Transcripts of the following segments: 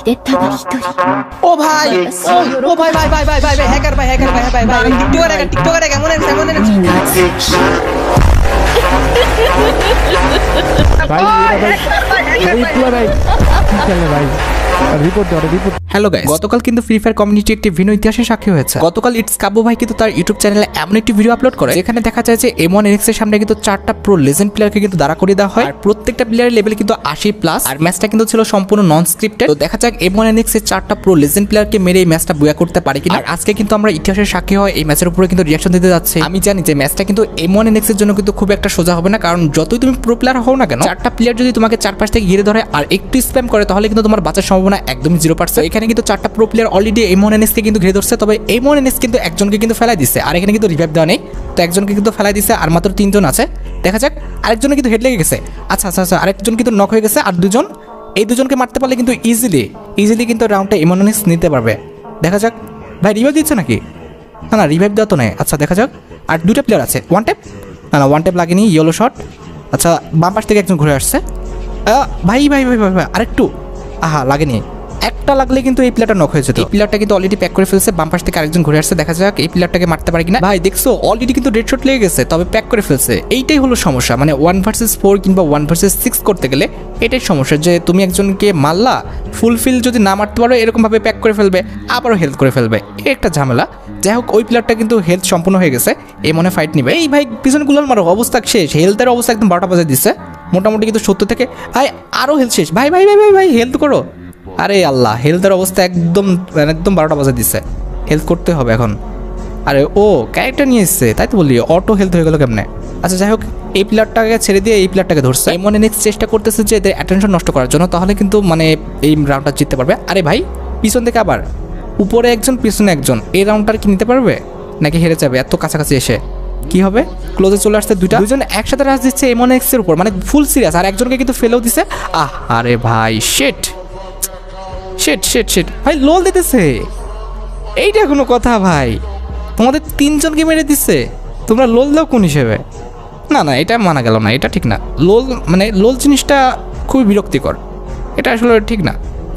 でただ一人 ও ভাই ও ভাই ভাই ভাই ভাই ভাই হ্যাকার ভাই হ্যাকার ভাই ভাই ভাই টিকটকার কেমন আছে ভাই রিপোর্ট হ্যালো গাইস, গতকাল কিন্তু ফ্রি ফায়ার কমিউনিটি একটি ভিন্ন ইতিহাসের সাক্ষী হয়েছে। গতকাল ইটস কাব্য ভাই কিন্তু তার ইউটিউব চ্যানেলে এমন একটি ভিডিও আপলোড করে যেখানে দেখা যায় যে M1 NX এর সামনে কিন্তু 4টা প্রো লেজেন্ড প্লেয়ারকে কিন্তু দাঁড়া করিয়ে দেওয়া হয়, আর প্রত্যেকটা প্লেয়ারের লেভেল কিন্তু 80+, আর ম্যাচটা কিন্তু ছিল সম্পূর্ণ নন স্ক্রিপ্টেড। তো দেখা যাক M1 NX এর 4টা প্রো লেজেন্ড প্লেয়ারকে মেরে এই ম্যাচটা বুয়া করতে পারে কিনা। আর আজকে কিন্তু আমরা ইতিহাসের সাক্ষী হয় এই ম্যাচের উপরে কিন্তু রিঅ্যাকশন দিতে যাচ্ছি। আমি জানি যে ম্যাচটা কিন্তু M1 NX এর জন্য কিন্তু খুব একটা সোজা হবে না, কারণ যতই তুমি প্রো প্লেয়ার হও না কেন, 4টা প্লেয়ার যদি তোমাকে চারপাশ থেকে ঘিরে ধরে আর একটু স্প্যাম করে তাহলে কিন্তু তোমার বাঁচার সম্ভাবনা একদমই 0%। এখানে কিন্তু 4টা pro player already M1 NX কে কিন্তু ঘিরে ধরছে, তবে M1 NX কিন্তু একজনকে কিন্তু ফেলাই দিচ্ছে, আর এখানে কিন্তু রিভাইভ দেওয়া নেই, তো একজনকে কিন্তু ফেলাই দিচ্ছে, আর মাত্র 3জন আছে। দেখা যাক, আরেকজনে কিন্তু হেড লেগে গেছে। আচ্ছা আচ্ছা আচ্ছা, আরেকজন কিন্তু নক হয়ে গেছে, আর দুজন, এই দুজনকে মারতে পারলে কিন্তু ইজিলি কিন্তু রাউন্ডটা M1 NX নিতে পারবে। দেখা যাক, ভাই রিভাইভ দিচ্ছে নাকি? না না, রিভাইভ দেওয়া তো নেই। আচ্ছা দেখা যাক, আর 2টা প্লেয়ার আছে। ওয়ান ট্যাপ, না ওয়ান ট্যাপ লাগেনি, ইয়েলো শট। আচ্ছা, বাম পাশ থেকে একজন ঘুরে আসছে। ভাই ভাই ভাই ভাই ভাই আরেকটু, আহা লাগেনি, একটা লাগলে কিন্তু এই প্লেয়ারটা নক হয়েছে। তো এই প্লেয়ারটা কিন্তু অলরেডি প্যাক করে ফেলছে, বাম পাশ থেকে আরেকজন ঘুরে আসছে। দেখা যাক এই প্লেয়ারটাকে মারতে পারে কিনা। ভাই দেখছো, অলরেডি কিন্তু রেড শট লেগে গেছে, তবে প্যাক করে ফেলছে। এইটাই হলো সমস্যা, মানে 1 vs 4 কিংবা 1 vs 6 করতে গেলে এটাই সমস্যা, যে তুমি একজনকে মারলা, ফুলফিল যদি না মারতে পারো এরকম ভাবে প্যাক করে ফেলবে, আবারও হেলথ করে ফেলবে, এই একটা ঝামেলা। যাই হোক, ওই প্লেয়ারটা কিন্তু হেলথ সম্পূর্ণ হয়ে গেছে, এই মনে ফাইট নিবে। এই ভাই পিছনে গুলাল মারো, অবস্থা শেষ, হেলথের অবস্থা একদম 12টা বাজে দিচ্ছে মোটামুটি, কিন্তু 70 থেকে ভাই আরও হেলথ শেষ। ভাই ভাই ভাই ভাই ভাই হেলথ করো, আরে আল্লাহ, হেলথের অবস্থা একদম 12টা বাজে দিচ্ছে, হেলথ করতে হবে এখন। আরে ও ক্যারেক্টার নিয়ে এসছে, তাই তো বলি অটো হেলথ হয়ে গেল কেমনে। আচ্ছা যাই হোক, এই প্লেয়ারটাকে ছেড়ে দিয়ে এই প্লেয়ারটাকে ধরছে। M1 NX চেষ্টা করতেছে যে এদের অ্যাটেনশন নষ্ট করার জন্য, তাহলে কিন্তু মানে এই রাউন্ডটা জিততে পারবে। আরে ভাই পিছন থেকে আবার উপরে একজন পিছনে একজন, এই রাউন্ডটা কি নিতে পারবে নাকি হেরে যাবে এত কাছাকাছি এসে? কি হবে, ক্লোজে চলে আসছে দুজন একসাথে রাশ দিচ্ছে M1 NX এর উপর, মানে ফুল সিরিয়াস, আর একজনকে কিন্তু ফেলেও দিছে। আরে ভাই শেট ভাই, লোল দিতেছে, এইটা কোনো কথা ভাই? তোমাদের 3জনকে মেরে দিচ্ছে, তোমরা লোল দাও কোন হিসেবে? না না, এটা মানা গেল না, এটা ঠিক না। লোল মানে লোল জিনিসটা খুবই বিরক্তিকর, এটা আসলে ঠিক না।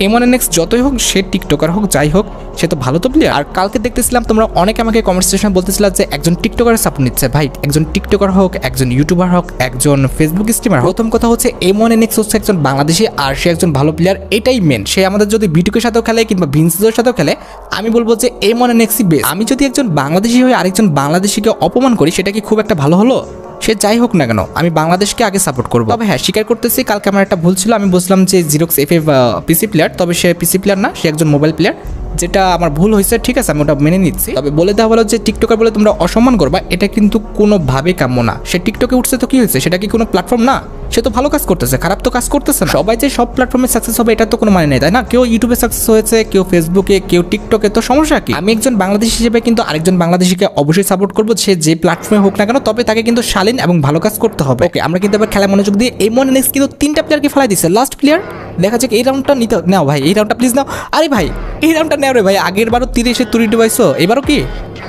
M1 NX যতই হোক, সে টিকটকার হোক যাই হোক, সে তো ভালো তো প্লেয়ার। আর কালকে দেখতেছিলাম তোমরা অনেকে আমাকে কমেন্ট সেকশনে বলতেছিলাম যে একজন টিকটকারের সাপোর্ট নিচ্ছে। ভাই একজন টিকটকার হোক, একজন ইউটিউবার হোক, একজন ফেসবুক স্ট্রিমার, প্রথম কথা হচ্ছে M1 NX হচ্ছে একজন বাংলাদেশি, আর সে একজন ভালো প্লেয়ার, এটাই মেন। সে আমাদের যদি বিটুকের সাথেও খেলে কিংবা ভিনসের সাথেও খেলে, আমি বলবো যে M1 NX বেস্ট। আমি যদি একজন বাংলাদেশি হয়ে আরেকজন বাংলাদেশিকে অপমান করি, সেটা কি খুব একটা ভালো হলো? সে যাই হোক না কেন, আমি বাংলাদেশকে আগে সাপোর্ট করবো। তবে হ্যাঁ, স্বীকার করতেছি কালকে আমার একটা ভুল ছিল, আমি বলছিলাম যে জিরক্স FF পিসি প্লেয়ার, তবে সে পিসি প্লেয়ার না, সে একজন মোবাইল প্লেয়ার, যেটা আমার ভুল হয়েছে, ঠিক আছে, আমি ওটা মেনে নিচ্ছি। তবে বলে দেওয়া হলো যে টিকটকার বলে তোমরা অসম্মান করবা, এটা কিন্তু কোনোভাবেই কাম্য না। সে টিকটকে উঠছে তো কি হয়েছে, সেটা কি কোনো প্ল্যাটফর্ম না? সে তো ভালো কাজ করতেছে, খারাপ তো কাজ করতেছে না। সবাই যে সব প্ল্যাটফর্মে সাকসেস হবে এটা তো কোনো মানে নেই, তাই না? কেউ ইউটিউবে সাকসেস হয়েছে, কেউ ফেসবুকে, কেউ টিকটকে, তো সমস্যা কি? আমি একজন বাংলাদেশি হিসেবে কিন্তু আরেকজন বাংলাদেশিকে অবশ্যই সাপোর্ট করবো, সে যে প্ল্যাটফর্মে হোক না কেন, তবে তাকে কিন্তু শালীন এবং ভালো কাজ করতে হবে। ওকে, আমরা কিন্তু এবার খেলা মনোযোগ দিয়ে M1 NX কিন্তু 3টা প্লেয়ারকে ফেলাই দিচ্ছে। লাস্ট প্লেয়ার, দেখা যাক এই রাউন্ডটা নিতে নাও ভাই, এই রাউন্ডটা প্লিজ নাও। আরে ভাই এই রাউন্ডটা নেও রে ভাই, আগের বারও 30-এ 30 ডিভাইসও, এবারও কি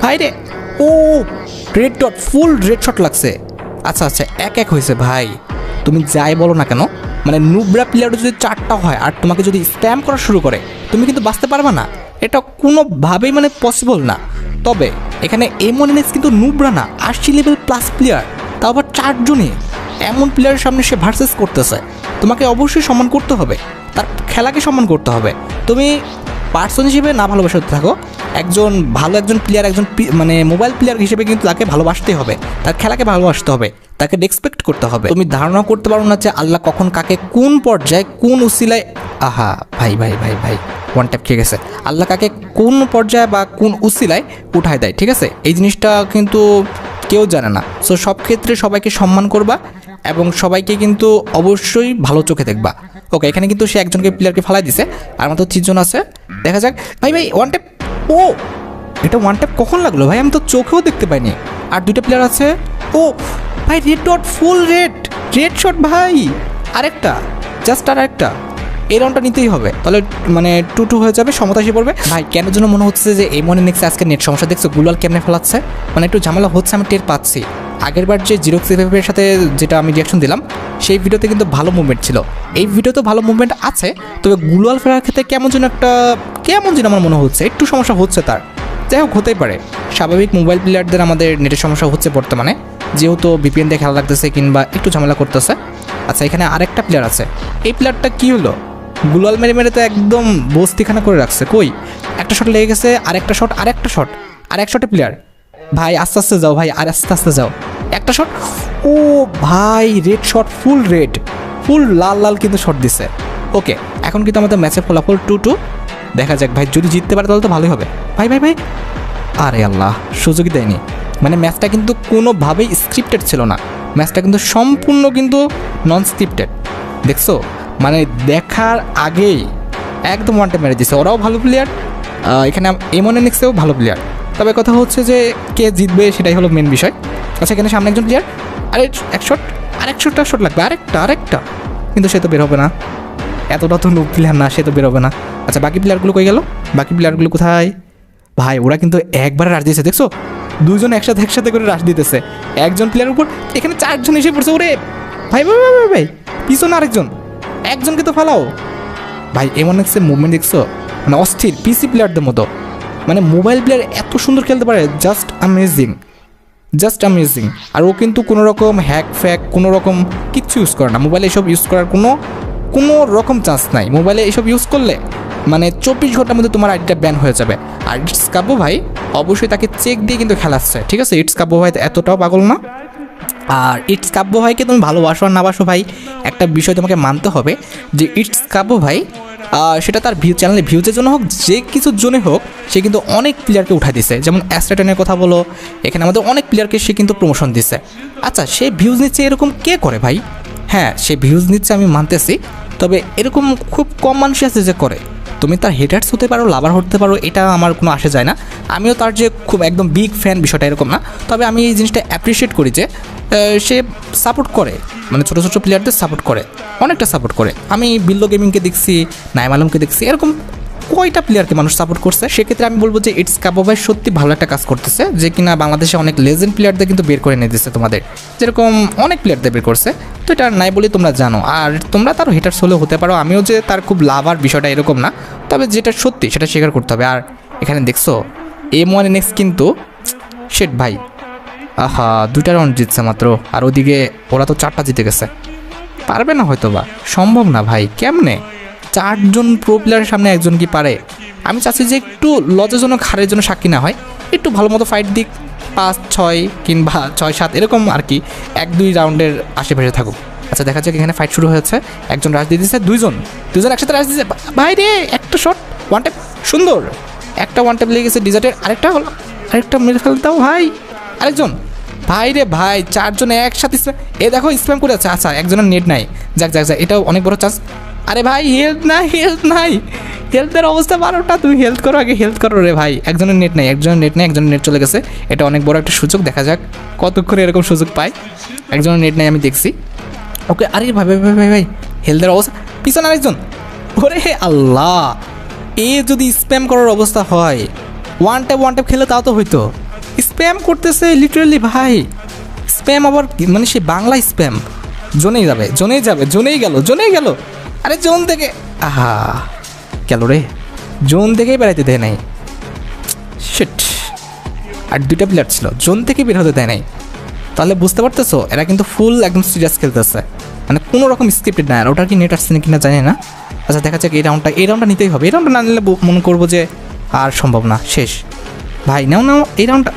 ভাই রে? ও red dot, full red shot লাগছে। আচ্ছা আচ্ছা, এক হয়েছে ভাই। তুমি যাই বলো না কেন, মানে নুবরা প্লেয়ারও যদি 4টা হয় আর তোমাকে যদি স্প্যাম করা শুরু করে, তুমি কিন্তু বাঁচতে পারবে না, এটা কোনোভাবেই মানে পসিবল না। তবে এখানে M1 NX কিন্তু নুবরা না, 80 লেভেল প্লাস প্লেয়ার, তাও আবার 4জনই। এমন প্লেয়ারের সামনে সে ভার্সেস করতেছে, তোমাকে অবশ্যই সম্মান করতে হবে, তার খেলাকে সম্মান করতে হবে। তুমি পার্সন হিসেবে না ভালোবাসতে থাকো, একজন ভালো একজন প্লেয়ার, একজন মানে মোবাইল প্লেয়ার হিসেবে কিন্তু তাকে ভালোবাসতেই হবে, তার খেলাকে ভালোবাসতে হবে, তাকে রেসপেক্ট করতে হবে। তুমি ধারণা করতে পারো না যে আল্লাহ কখন কাকে কোন পর্যায়ে কোন উসিলায়, আহা ভাই ভাই ভাই ভাই ওয়ান ট্যাপ খেয়ে গেছে, আল্লাহ কাকে কোন পর্যায়ে বা কোন উসিলায় উঠায় দেয়, ঠিক আছে? এই জিনিসটা কিন্তু কেউ জানে না। সো সব ক্ষেত্রে সবাইকে সম্মান করবা এবং সবাইকে কিন্তু অবশ্যই ভালো চোখে দেখবা। ওকে, এখানে কিন্তু সে একজনকে প্লেয়ারকে ফালাই দিছে, আর মাত্র 3জন আছে। দেখা যাক ভাই ভাই ওয়ান ট্যাপ, ও এটা ওয়ান ট্যাপ কখন লাগলো ভাই, আমি তো চোখেও দেখতে পাইনি। আর 2টা প্লেয়ার আছে। ও ভাই red dot, full red shot ভাই, আরেকটা, জাস্ট আর একটা। এই রাউন্ডটা নিতেই হবে, তাহলে মানে 2-2 হয়ে যাবে, সমতা এসে পড়বে। ভাই কেন যেন মনে হচ্ছে যে M1 NX আজকে নেট সমস্যা, দেখছো গুলাল কেমনে ফেলাচ্ছে, মানে একটু ঝামেলা হচ্ছে, আমি টের পাচ্ছি। আগেরবার যে জিরোক্স এফএফের সাথে যেটা আমি রিয়াকশন দিলাম সেই ভিডিওতে কিন্তু ভালো মুভমেন্ট ছিল, এই ভিডিওতে ভালো মুভমেন্ট আছে, তবে গ্লোয়াল ফেরার ক্ষেত্রে কেমন যেন আমার মনে হচ্ছে একটু সমস্যা হচ্ছে তার। যাই হোক, হতেই পারে, স্বাভাবিক মোবাইল প্লেয়ারদের আমাদের নেটের সমস্যা হচ্ছে বর্তমানে, যেহেতু ভিপিএন দিয়ে খেলা লাগতেছে কিংবা একটু ঝামেলা করতেছে। আচ্ছা, এখানে আরেকটা প্লেয়ার আছে, এই প্লেয়ারটা কী হলো, গ্লোয়াল মেরে মেরে তো একদম বস্তিখানা করে রাখছে। কই, একটা শট লেগে গেছে, আরেকটা শট, আর এক শটে প্লেয়ার। ভাই আস্তে আস্তে যাও ভাই, আর আস্তে আস্তে যাও, একটা শট। ও ভাই, রেড শট, ফুল লাল লাল কিন্তু শট দিছে। ওকে, এখন কিন্তু আমাদের ম্যাচের ফলাফল 2-2। দেখা যাক ভাই, যদি জিততে পারে তাহলে তো ভালোই হবে। ভাই ভাই ভাই, আরে আল্লাহ, সুযোগই দেয়নি। মানে ম্যাচটা কিন্তু কোনোভাবেই স্ক্রিপ্টেড ছিল না, ম্যাচটা কিন্তু সম্পূর্ণ কিন্তু নন স্ক্রিপ্টেড। দেখছো, মানে দেখার আগেই একদম ওয়ান টাইম মেরে দিছে। ওরাও ভালো প্লেয়ার, এখানে M1NX-এও ভালো প্লেয়ার, তবে কথা হচ্ছে যে কে জিতবে সেটাই হলো মেন বিষয়। আচ্ছা, এখানে সামনে একজন প্লেয়ার, আরে এক শট, আরেকটা শট লাগবে, আরেকটা, কিন্তু সে তো বের হবে না, এতটা তো নো প্লেয়ার না, সে তো বের হবে না। আচ্ছা, বাকি প্লেয়ারগুলো কই গেল, বাকি প্লেয়ারগুলো কোথায়? ভাই ওরা কিন্তু একবারে রাশ দিয়েছে, দেখছো, দুজন একসাথে করে রাশ দিতেছে একজন প্লেয়ারের উপর। এখানে 4 জন এসে পড়ছে। ওরে ভাই ভাই ভাই ভাই, পিছনে একজনকে তো ফালাও। ভাই M1NX-এর মুভমেন্ট দেখছো, মানে অস্থির, পিসি প্লেয়ারদের মতো। মানে মোবাইল প্লেয়ার এত সুন্দর খেলতে পারে, জাস্ট অ্যামেজিং। আর ও কিন্তু কোনো রকম হ্যাক ফ্যাক কোনো রকম কিচ্ছু ইউজ করে না, মোবাইলে এসব ইউজ করার কোনো রকম চান্স নাই। মোবাইলে এসব ইউজ করলে মানে 24 ঘন্টার মধ্যে তোমার আইডিটা ব্যান হয়ে যাবে। আর ইটস কাব্য ভাই অবশ্যই তাকে চেক দিয়ে কিন্তু খেলাচ্ছে, ঠিক আছে? ইটস কাব্য ভাই এতটাও পাগল না। আর ইটস কাব্য ভাইকে তুমি ভালোবাসো আর না বাসো ভাই, একটা বিষয় তোমাকে মানতে হবে যে ইটস কাব্য ভাই সেটা তার চ্যানেলে ভিউজের জন্য হোক, যে কিছুর জন্য হোক, সে কিন্তু অনেক প্লেয়ারকে উঠা দিছে। যেমন অ্যাস্ট্রাটনের কথা বলো, এখানে আমাদের অনেক প্লেয়ারকে সে কিন্তু প্রমোশন দিছে। আচ্ছা, সে ভিউজ নিচ্ছে এরকম কে করে ভাই? হ্যাঁ, সে ভিউজ নিচ্ছে, আমি মানতেছি, তবে এরকম খুব কম মানুষ আছে যে করে। তুমি তার হেটার্স হতে পারো, লাভার হতে পারো, এটা আমার কোনো আসে যায় না। আমিও তার যে খুব একদম বিগ ফ্যান বিষয়টা এরকম না, তবে আমি এই জিনিসটা অ্যাপ্রিসিয়েট করি যে সে সাপোর্ট করে, মানে ছোটো ছোটো প্লেয়ারদের সাপোর্ট করে, অনেকটা সাপোর্ট করে। আমি বিল্লো গেমিংকে দেখছি, নাইম আলমকে দেখছি, এরকম কয়টা প্লেয়ারকে মানুষ সাপোর্ট করছে। সেক্ষেত্রে আমি বলবো যে ইটস কাব্য ভাই সত্যি ভালো একটা কাজ করতেছে, যে কিনা বাংলাদেশে অনেক লেজেন্ড প্লেয়ারদের কিন্তু বের করে নিয়ে দিচ্ছে তোমাদের, যেরকম অনেক প্লেয়ারদের বের করছে। তো এটা নাই বলে তোমরা জানো, আর তোমরা তার হেটার্স হলেও হতে পারো। আমিও যে তার খুব লাভার বিষয়টা এরকম না, তবে যেটা সত্যি সেটা স্বীকার করতে হবে। আর এখানে দেখছো M1NX কিন্তু শেট ভাই, আহা, 2টা রাউন্ড জিতছে মাত্র, আর ওদিকে ওরা তো 4টা জিতে গেছে। পারবে না হয়তো বা, সম্ভব না ভাই, কেমনে 4 জন প্রো প্লেয়ারের সামনে একজন কি পারে? আমি চাচ্ছি যে একটু লজ্জাজনক হারের জন্য সাক্ষী না হয়, একটু ভালো মতো ফাইট দিক, 5-6 কিংবা 6-7 এরকম আর কি, 1-2 রাউন্ডের আশেপাশে থাকুক। আচ্ছা, দেখা যাক, এখানে ফাইট শুরু হয়েছে, একজন রাশ দিয়ে দিচ্ছে, দুজন একসাথে রাশ দিচ্ছে। ভাই রে, একটা শট, ওয়ান ট্যাপ, সুন্দর একটা ওয়ান ট্যাপ লেগে গেছে ডিজার্টের, আরেকটা মেরে ফেলতাও ভাই, আরেকজন। ভাই রে ভাই, 4 জন একসাথে এ দেখো স্প্যাম করে আছে। আচ্ছা, একজনের নেট নাই, যাক, এটাও অনেক বড় চান্স। আরে ভাই, হেলথ নাই, হেলথের অবস্থা 12টা, তুমি হেলথ করো রে ভাই। একজনের নেট নাই, একজনের নেট চলে গেছে, এটা অনেক বড় একটা সুযোগ। দেখা যাক কতক্ষণে এরকম সুযোগ পায়। একজনের নেট নাই, আমি দেখছি। ওকে, আরে ভাই, হেলথের অবস্থা, পিছনে আরেকজন। ওরে আল্লাহ, এ যদি স্প্যাম করার অবস্থা হয়, ওয়ান ট্যাপ খেলে তাও তো হইতো। স্প্যাম করতেছে লিটারালি ভাই, স্প্যাম আবার মানে সে বাংলা স্প্যাম। জোনেই গেল। আরে জোন থেকে, আহা গেল রে, জোন থেকেই বেড়াইতে দেয় নাই, শিট। আর 2টা প্লেয়ার ছিল, জোন থেকে বের হতে দেয় নাই। তাহলে বুঝতে পারতেছো, এরা কিন্তু ফুল একদম সিরিয়াস খেলতেছে, মানে কোনো রকম স্ক্রিপ্টেড না। আর ওটার কি নেট আসছে কিনা জানি না। আচ্ছা, দেখা যাক, এই রাউন্ডটা নিতেই হবে। এই রাউন্ডটা না নিলে মনে করবো যে আর সম্ভব না, শেষ। ভাই নাও এই রাউন্ডটা।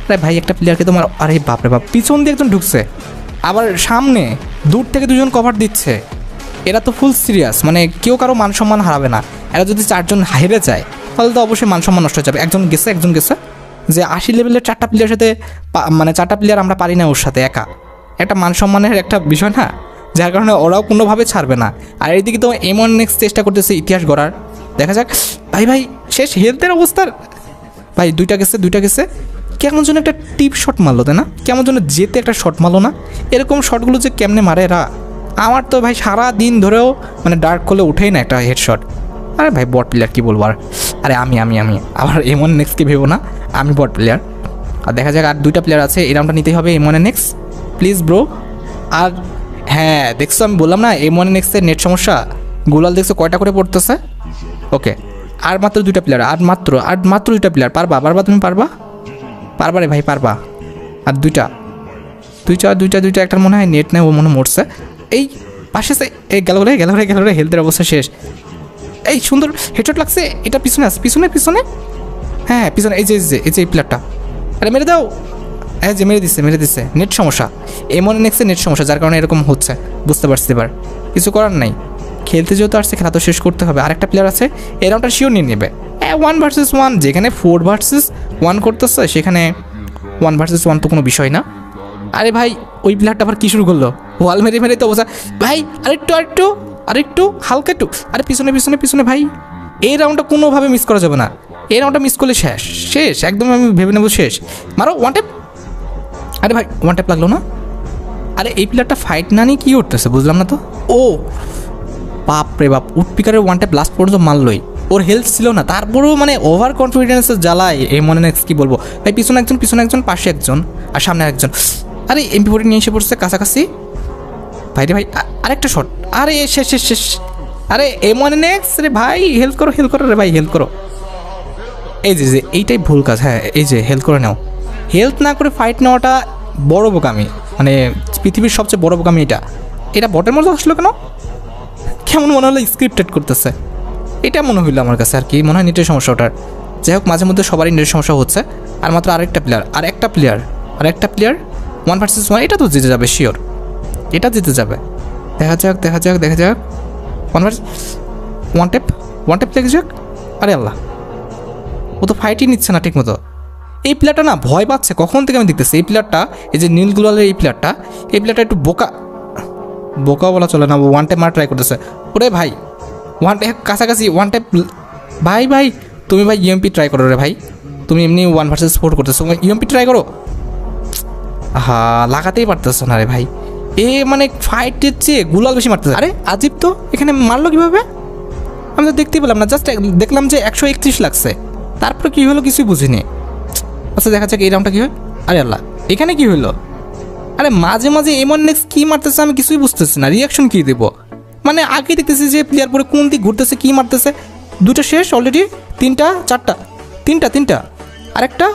আরে ভাই, একটা প্লেয়ারকে তোমার, আরে বাপরে বাপ, পিছন দিয়ে একজন ঢুকছে, আবার সামনে দূর থেকে 2জন কভার দিচ্ছে। এরা তো ফুল সিরিয়াস, মানে কেউ কারো মান সম্মান হারাবে না। এরা যদি 4 জন হেরে যায় তাহলে তো অবশ্যই মান সম্মান নষ্ট হয়ে যাবে। একজন গেছে যে 80 লেভেলের 4টা প্লেয়ারের সাথে, মানে 4টা প্লেয়ার আমরা পারি না ওর সাথে একা, একটা মান সম্মানের একটা বিষয় না, যার কারণে ওরাও কোনোভাবে ছাড়বে না। আর এইদিকে তো M1NX চেষ্টা করতেছে ইতিহাস গড়ার। দেখা যাক ভাই, শেষ হেলথের অবস্থার ভাই, 2টা গেছে। কেমন যেন একটা টিপ শট মারলো, তাই না? কেমন যেন যেতে একটা শট মারলো না? এরকম শটগুলো যে কেমনে মারে এরা, আমার তো ভাই সারা দিন ধরেও মানে ডার্ক করলে উঠেই না একটা হেডশট। আরে ভাই, বট প্লেয়ার, কী বলবো আর। আরে আমি আবার M1NX-কে ভেবো না, আমি বট প্লেয়ার। আর দেখা যাক আর 2টা প্লেয়ার আছে, এই রাউন্ডটা নিতেই হবে M1NX প্লিজ ব্রো। আর হ্যাঁ দেখছো আমি বললাম না M1NX এর নেট সমস্যা, গুলাল দেখছো কয়টা করে পড়তেছে। ওকে আর মাত্র 2টা প্লেয়ার, আর মাত্র 2টা প্লেয়ার। পারবা তুমি পারবা রে ভাই পারবা। আর দুইটা একটার মনে হয় নেট নেই, ও মনে মরছে। এই পাশে এই গেল রে হেলথের অবস্থা শেষ। এই সুন্দর হেডশট লাগছে, এটা পিছনে আছে পিছনে হ্যাঁ পিছনে এই যে এই প্লেয়ারটা, আরে মেরে দাও। হ্যাঁ যে মেরে দিচ্ছে নেট সমস্যা, M1NX এর নেট সমস্যা, যার কারণে এরকম হচ্ছে বুঝতে পারছি। এবার কিছু করার নাই, খেলতে যেহেতু আসছে খেলা তো শেষ করতে হবে। আরেকটা প্লেয়ার আছে, এই রাউন্ডটা শিওর নিয়ে নেবে। 1 ভার্সেস 1, যেখানে 4 ভার্সেস 1 করতেছে সেখানে 1 ভার্সেস 1 তো কোনো বিষয় না। আরে ভাই ওই প্লেয়ারটা আবার কি শুরু করলো, ওয়াল মেরে তো অবস্থা। ভাই আরেকটু হালকা একটু, আরে পিছনে ভাই। এই রাউন্ডটা কোনোভাবে মিস করা যাবে না, এই রাউন্ডটা মিস করলে শেষ একদম, আমি ভেবে নেবো শেষ। মারো 1 ট্যাপ। আরে ভাই 1 ট্যাপ লাগলো না। আরে এই প্লেয়ারটা ফাইট না নিয়ে কী করতেছে বুঝলাম না তো। ও বাপ রে বাপ, উডপিকারের 1 ট্যাপ লাস্ট পর্যন্ত মারলই, ওর হেলথ ছিল না, তারপরেও মানে ওভার কনফিডেন্সের জ্বালায় M1NX কি বলবো ভাই। পিছনে একজন পাশে একজন আর সামনে একজন। আরে MP40 নিয়ে এসে পড়ছে কাছাকাছি। ভাই রে ভাই আরেকটা শট, আরে শেষ। আরে M1NX রে ভাই হেল্প করো রে ভাই, হেল্প করো। এই যে এইটাই ভুল কাজ। হ্যাঁ এই যে হেল্প করে নাও, হেল্প না করে ফাইট নেওয়াটা বড় বোকামি, মানে পৃথিবীর সবচেয়ে বড় বোকামি এটা বটের মধ্যে আসলো কেমন মনে হলো স্ক্রিপ্টেড করতেছে, এটা মনে হইলো আমার কাছে আর কি। মনে হয় নেটের সমস্যা ওটার। যাই হোক মাঝে মধ্যে সবারই নেটের সমস্যা হচ্ছে। আর মাত্র আরেকটা প্লেয়ার 1 ভার্সেস 1, এটা তো জিতে যাবে শিওর, এটা জিতে যাবে। দেখা যাক 1 ট্যাপ লেগে যাক। আরে আল্লাহ, ও তো ফাইটই নিচ্ছে না ঠিক মতো। এই প্লেয়ারটা না ভয় পাচ্ছে কখন থেকে আমি দেখতেছি। এই প্লেয়ারটা, এই যে নীল গুলালের এই প্লেয়ারটা একটু বোকা বলা চলে না, 1 ট্যাপ মারা ট্রাই করতেছে। ওরে ভাই 1 ট্যাপ কাছাকাছি, 1 ট্যাপ। ভাই তুমি ভাই EMP ট্রাই করো রে ভাই, তুমি এমনি 1 ভার্সেস 4 করতেছো, EMP ট্রাই করো। লাগাতেই পারতেছো না রে ভাই, মানে ফাইটের চেয়ে গুলাল বেশি মারতেছে। আরে আজিব তো, এখানে মারলো কীভাবে আমি তো দেখতেই পেলাম না, জাস্ট দেখলাম যে 131 লাগছে, তারপরে কী হলো কিছুই বুঝিনি। আচ্ছা দেখা যাক এই রাউন্ডটা কী হয়। আরে আল্লাহ এখানে কী হলো। আরে মাঝে M1NX কী মারতেছে আমি কিছুই বুঝতেছি না, রিয়াকশন কী দেবো। মানে আগে দেখতেছি যে প্লেয়ার পরে কোন দিক ঘুরতেছে, কী মারতেছে। 2টা শেষ অলরেডি, 3টা আরেকটা।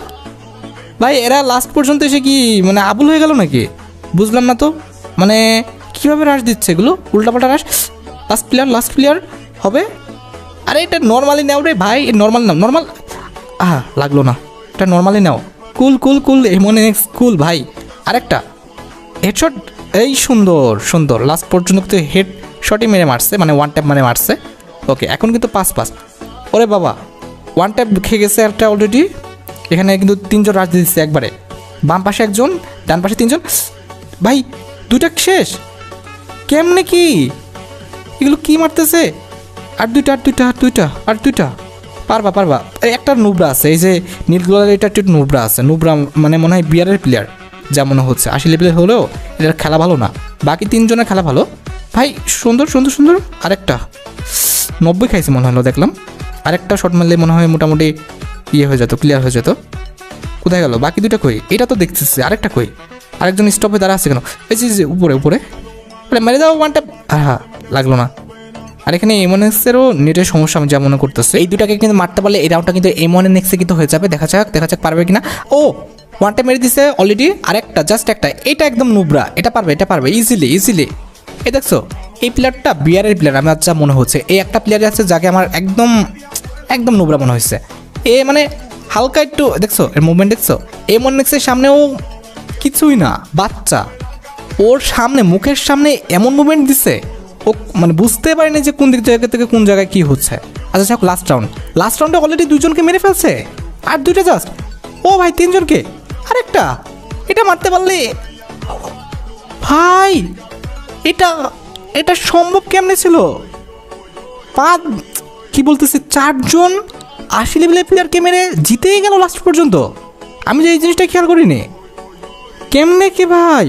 ভাই এরা লাস্ট পর্যন্ত এসে কি মানে আবুল হয়ে গেল নাকি বুঝলাম না তো, মানে কীভাবে রাশ দিচ্ছে এগুলো, উল্টাপাল্টা রাশ। লাস্ট প্লেয়ার হবে। আরে এটা নর্মালি নাও রে ভাই, নর্মাল লাগলো না, এটা নর্মালি নাও। কুল M1NX কুল ভাই। আরেকটা হেডশট, এই সুন্দর লাস্ট পর্যন্ত কিন্তু হেড শটই মেরে মারছে, মানে 1 ট্যাপ মানে মারছে। ওকে এখন কিন্তু পাস। ওরে বাবা 1 ট্যাপ খেয়ে গেছে একটা অলরেডি। এখানে কিন্তু 3জন রাশ দিচ্ছে একবারে, বাম পাশে একজন, ডান পাশে 3জন। ভাই 2টা শেষ, কেমনে কি এগুলো কি মারতেছে। আর দুইটা পারবা। একটা নুবরা আছে, এই যে নীলগুলার এটা একটু নুবরা আছে, মানে মনে হয় বিয়ারের প্লেয়ার যা মনে হচ্ছে। 80 লেভেলের হলেও এটার খেলা ভালো না, বাকি 3জনের খেলা ভালো। ভাই সুন্দর। আরেকটা 90 খাইছে মনে হলো দেখলাম। আরেকটা শট মারলে মনে হয় মোটামুটি ক্লিয়ার হয়ে যেত। কোথায় গেল বাকি 2টা কই, এটা তো দেখতেছি আরেকটা কই, আরেকজন স্টপে দাঁড়া আছে কেন। এই যে উপরে মেরে দাও 1 ট্যাপ। লাগলো না। আর এখানে M1NX-এরও নেটের সমস্যা আমি যা মনে করতেছি। এই 2টাকে কিন্তু মারতে পারলে এই রাউন্ডটা কিন্তু M1NX-এ কিন্তু হয়ে যাবে। দেখা যাক পারবে কিনা। ও 1 ট্যাপ মেরে দিছে অলরেডি, আরেকটা জাস্ট একটা, এটা একদম নুবরা, এটা পারবে ইজিলি। এই দেখছো এই প্লেয়ারটা বিয়ারের প্লেয়ার আমি আচ্ছা মনে হচ্ছে। এই একটা প্লেয়ার আছে যাকে আমার একদম নুবরা মনে হচ্ছে। মানে হালকা একটু দেখছো এর মুভমেন্ট দেখছো। M1NX-এর সামনেও কিছুই না, বাচ্চা। ওর সামনে মুখের সামনে এমন মুভমেন্ট দিচ্ছে ও মানে বুঝতে পারেনি যে কোন জায়গা থেকে কোন জায়গায় কী হচ্ছে। আচ্ছা যাক লাস্ট রাউন্ডে অলরেডি 2জনকে মেরে ফেলছে, আর 2টা জাস্ট। ও ভাই 3জনকে, আরেকটা। এটা মারতে পারলে ভাই এটা সম্ভব কেমনে ছিল। কি বলতেছে 4জন 80 লেভেলের প্লেয়ারকে মেরে জিতেই গেল লাস্ট পর্যন্ত। আমি যে এই জিনিসটা খেয়াল করিনি কেমনে কি ভাই।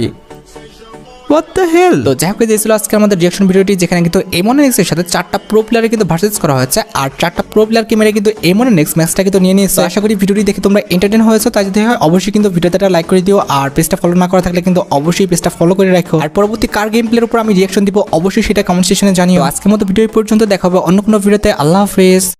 What the hell. তো যাই হোক এই ছিল আজকে আমাদের রিঅ্যাকশন ভিডিওটি, যেখানে কিন্তু M1X এর সাথে 4টা প্রো প্লেয়ারে কিন্তু ভার্সেস করা হয়েছে, আর 4টা প্রো প্লেয়ারকে মেরে কিন্তু M1X ম্যাচটা কিন্তু নিয়ে নিয়েছে। আশা করি ভিডিওটি দেখে তোমরা এন্টারটেইন হয়েছো, তাই যদি হয় অবশ্যই কিন্তু ভিডিওতে একটা লাইক করে দিও, আর পেজটা ফলো না করা থাকলে কিন্তু অবশ্যই পেজটা ফলো করে রাখো। আর পরবর্তী কার গেম প্লের উপর আমি রিঅ্যাকশন দিব অবশ্যই সেটা কমেন্ট সেকশনে জানিও। আজকের মতো ভিডিও পর্যন্ত দেখা হবে অন্য কোনো ভিডিওতে। আল্লাহ হাফেজ।